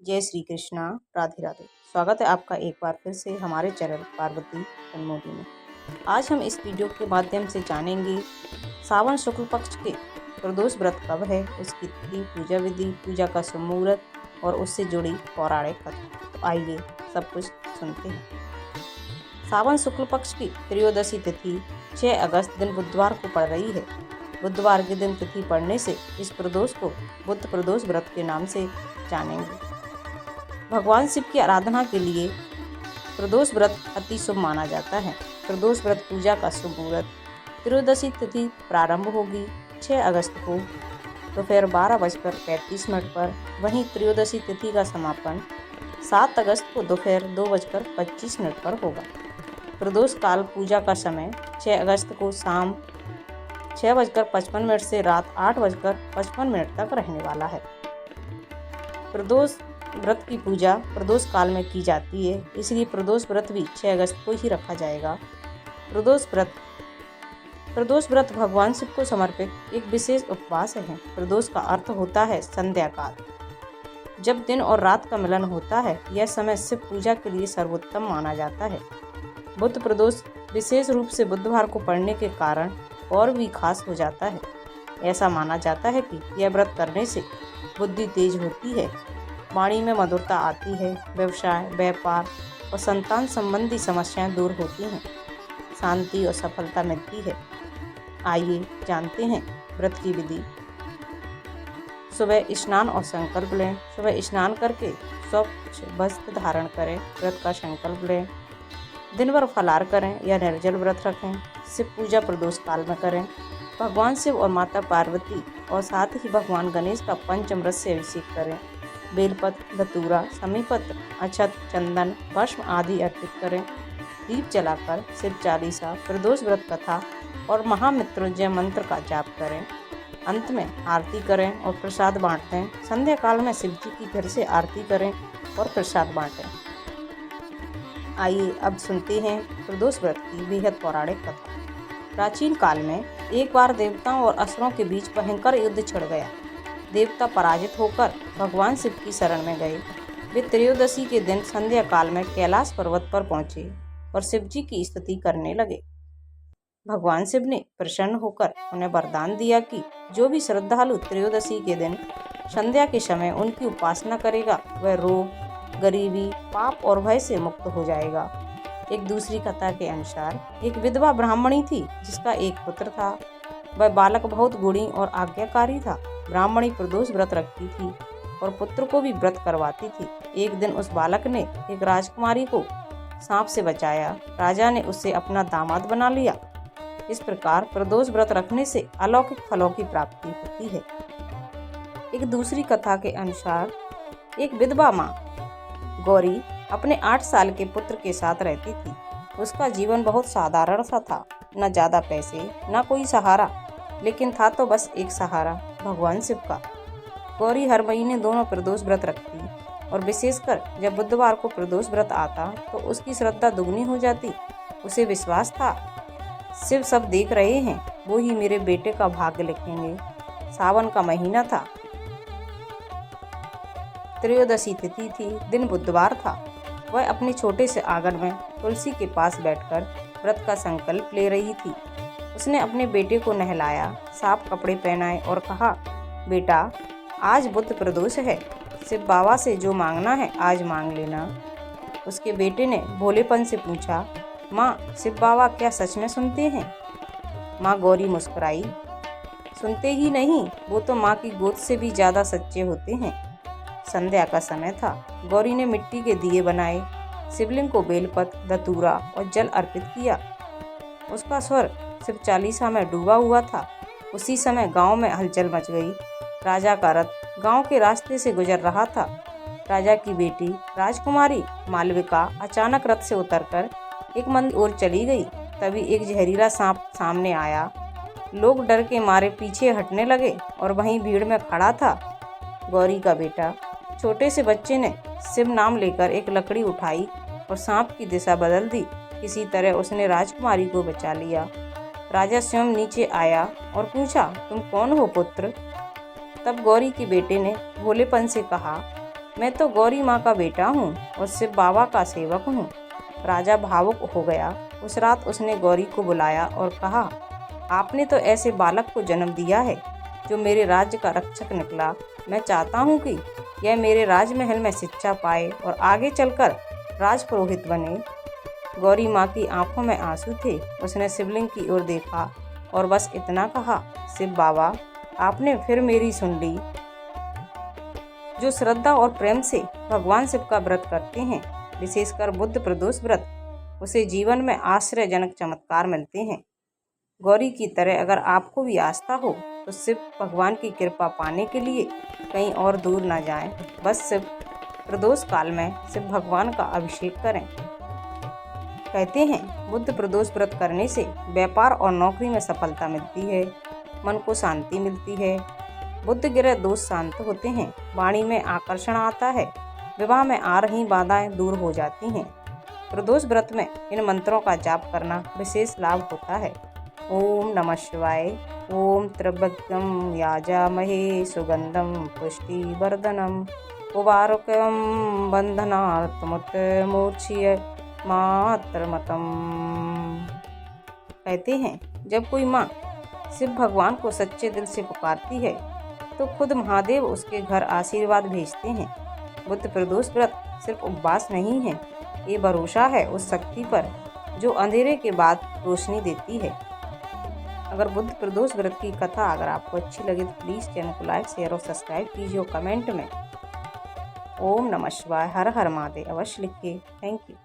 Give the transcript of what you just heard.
जय श्री कृष्णा। राधे राधे। स्वागत है आपका एक बार फिर से हमारे चैनल पार्वती तन्मोदी में। आज हम इस वीडियो के माध्यम से जानेंगे सावन शुक्ल पक्ष के प्रदोष व्रत कब है, उसकी तिथि, पूजा विधि, पूजा का शुभ मुहूर्त और उससे जुड़ी पौराणिक कथा। तो आइए सब कुछ सुनते हैं। सावन शुक्ल पक्ष की त्रयोदशी तिथि 6 अगस्त दिन बुधवार को पड़ रही है। बुधवार के दिन तिथि पड़ने से इस प्रदोष को बुध प्रदोष व्रत के नाम से जानेंगे। भगवान शिव की आराधना के लिए प्रदोष व्रत अति शुभ माना जाता है। प्रदोष व्रत पूजा का शुभ मुहूर्त त्रयोदशी तिथि प्रारंभ होगी 6 अगस्त को दोपहर 12:35 पर। वहीं त्रयोदशी तिथि का समापन 7 अगस्त को दोपहर 2:25 पर होगा। प्रदोष काल पूजा का समय 6 अगस्त को शाम 6:55 से रात 8:55 तक रहने वाला है। प्रदोष व्रत की पूजा प्रदोष काल में की जाती है, इसलिए प्रदोष व्रत भी 6 अगस्त को ही रखा जाएगा। प्रदोष व्रत भगवान शिव को समर्पित एक विशेष उपवास है। प्रदोष का अर्थ होता है संध्या काल, जब दिन और रात का मिलन होता है। यह समय शिव पूजा के लिए सर्वोत्तम माना जाता है। बुध प्रदोष विशेष रूप से बुधवार को पड़ने के कारण और भी खास हो जाता है। ऐसा माना जाता है कि यह व्रत करने से बुद्धि तेज होती है, वाणी में मधुरता आती है, व्यवसाय, व्यापार और संतान संबंधी समस्याएं दूर होती हैं, शांति और सफलता मिलती है। आइए जानते हैं व्रत की विधि। सुबह स्नान और संकल्प लें। सुबह स्नान करके स्वच्छ वस्त्र धारण करें, व्रत का संकल्प लें। दिन भर फलाहार करें या निर्जल व्रत रखें। शिव पूजा प्रदोष काल में करें। भगवान शिव और माता पार्वती और साथ ही भगवान गणेश का पंचामृत से अभिषेक करें। बेलपत्र, धतूरा, समीपत्र, अक्षत, चंदन, भस्म आदि अर्पित करें। दीप जलाकर शिव चालीसा, प्रदोष व्रत कथा और महामृत्युंजय मंत्र का जाप करें। अंत में आरती करें और प्रसाद बांटें। संध्या काल में शिव जी की फिर से आरती करें और प्रसाद बांटें। आइए अब सुनते हैं प्रदोष व्रत की बेहद पौराणिक कथा। प्राचीन काल में एक बार देवताओं और असुरों के बीच भयंकर युद्ध छिड़ गया। देवता पराजित होकर भगवान शिव की शरण में गए। वे त्रयोदशी के दिन संध्या काल में कैलाश पर्वत पर पहुंचे और शिव जी की स्तुति करने लगे। भगवान शिव ने प्रसन्न होकर उन्हें वरदान दिया कि जो भी श्रद्धालु त्रयोदशी के दिन संध्या के समय उनकी उपासना करेगा, वह रोग, गरीबी, पाप और भय से मुक्त हो जाएगा। एक दूसरी कथा के अनुसार एक विधवा ब्राह्मणी थी, जिसका एक पुत्र था। वह बालक बहुत गुणी और आज्ञाकारी था। ब्राह्मणी प्रदोष व्रत रखती थी और पुत्र को भी व्रत करवाती थी। एक दिन उस बालक ने एक राजकुमारी को सांप से बचाया। राजा ने उसे अपना दामाद बना लिया। इस प्रकार प्रदोष व्रत रखने से अलौकिक फलों की प्राप्ति होती है। एक दूसरी कथा के अनुसार एक विधवा माँ गौरी अपने 8 साल के पुत्र के साथ रहती थी। उसका जीवन बहुत साधारण सा था, न ज्यादा पैसे, न कोई सहारा, लेकिन था तो बस एक सहारा, भगवान शिव का। गौरी हर महीने दोनों प्रदोष व्रत रखती और विशेषकर जब बुधवार को प्रदोष व्रत आता तो उसकी श्रद्धा दुगनी हो जाती। उसे विश्वास था, शिव सब देख रहे हैं, वो ही मेरे बेटे का भाग्य लिखेंगे। सावन का महीना था, त्रयोदशी तिथि थी, दिन बुधवार था। वह अपने छोटे से आंगन में तुलसी के पास बैठकर व्रत का संकल्प ले रही थी। उसने अपने बेटे को नहलाया, साफ कपड़े पहनाए और कहा, बेटा, आज बुध प्रदोष है, शिव बाबा से जो मांगना है आज मांग लेना। उसके बेटे ने भोलेपन से पूछा, माँ, शिव बाबा क्या सच में सुनते हैं? माँ गौरी मुस्कुराई, सुनते ही नहीं, वो तो माँ की गोद से भी ज्यादा सच्चे होते हैं। संध्या का समय था। गौरी ने मिट्टी के दिए बनाए, शिवलिंग को बेलपत्र, धतूरा और जल अर्पित किया। उसका स्वर शिव चालीसा में डूबा हुआ था। उसी समय गांव में हलचल मच गई। राजा का रथ गांव के रास्ते से गुजर रहा था। राजा की बेटी राजकुमारी मालविका अचानक रथ से उतरकर एक मंदिर ओर चली गई। तभी एक जहरीला सांप सामने आया। लोग डर के मारे पीछे हटने लगे और वहीं भीड़ में खड़ा था गौरी का बेटा। छोटे से बच्चे ने शिव नाम लेकर एक लकड़ी उठाई और सांप की दिशा बदल दी। किसी तरह उसने राजकुमारी को बचा लिया। राजा स्वयं नीचे आया और पूछा, तुम कौन हो पुत्र? तब गौरी के बेटे ने भोलेपन से कहा, मैं तो गौरी माँ का बेटा हूँ और शिव बाबा का सेवक हूँ। राजा भावुक हो गया। उस रात उसने गौरी को बुलाया और कहा, आपने तो ऐसे बालक को जन्म दिया है जो मेरे राज्य का रक्षक निकला। मैं चाहता हूँ कि यह मेरे राजमहल में शिक्षा पाए और आगे चलकर राजपुरोहित बने। गौरी माँ की आंखों में आंसू थे। उसने शिवलिंग की ओर देखा और बस इतना कहा, शिव बाबा, आपने फिर मेरी सुन ली। जो श्रद्धा और प्रेम से भगवान शिव का व्रत करते हैं, विशेषकर बुद्ध प्रदोष व्रत, उसे जीवन में आश्चर्यजनक चमत्कार मिलते हैं। गौरी की तरह अगर आपको भी आस्था हो तो शिव भगवान की कृपा पाने के लिए कहीं और दूर ना जाएं। बस शिव प्रदोष काल में शिव भगवान का अभिषेक करें। कहते हैं बुद्ध प्रदोष व्रत करने से व्यापार और नौकरी में सफलता मिलती है, मन को शांति मिलती है, बुद्ध ग्रह दोष शांत होते हैं, वाणी में आकर्षण आता है, विवाह में आ रही बाधाएं दूर हो जाती हैं। प्रदोष व्रत में इन मंत्रों का जाप करना विशेष लाभ होता है। ओम नमः शिवाय। ओम त्र्यंबकं याजामहे सुगंधं पुष्टिवर्धनम् उर्वारुकं बन्धनात्मुत्तमोच्य मातरमतम। कहते हैं जब कोई माँ शिव भगवान को सच्चे दिल से पुकारती है तो खुद महादेव उसके घर आशीर्वाद भेजते हैं। बुद्ध प्रदोष व्रत सिर्फ उपवास नहीं है, ये भरोसा है उस शक्ति पर जो अंधेरे के बाद रोशनी देती है। अगर बुद्ध प्रदोष व्रत की कथा अगर आपको अच्छी लगे तो प्लीज़ चैनल को लाइक, शेयर और सब्सक्राइब कीजिए और कमेंट में ओम नमः शिवाय, हर हर महादेव अवश्य लिखिए। Thank you.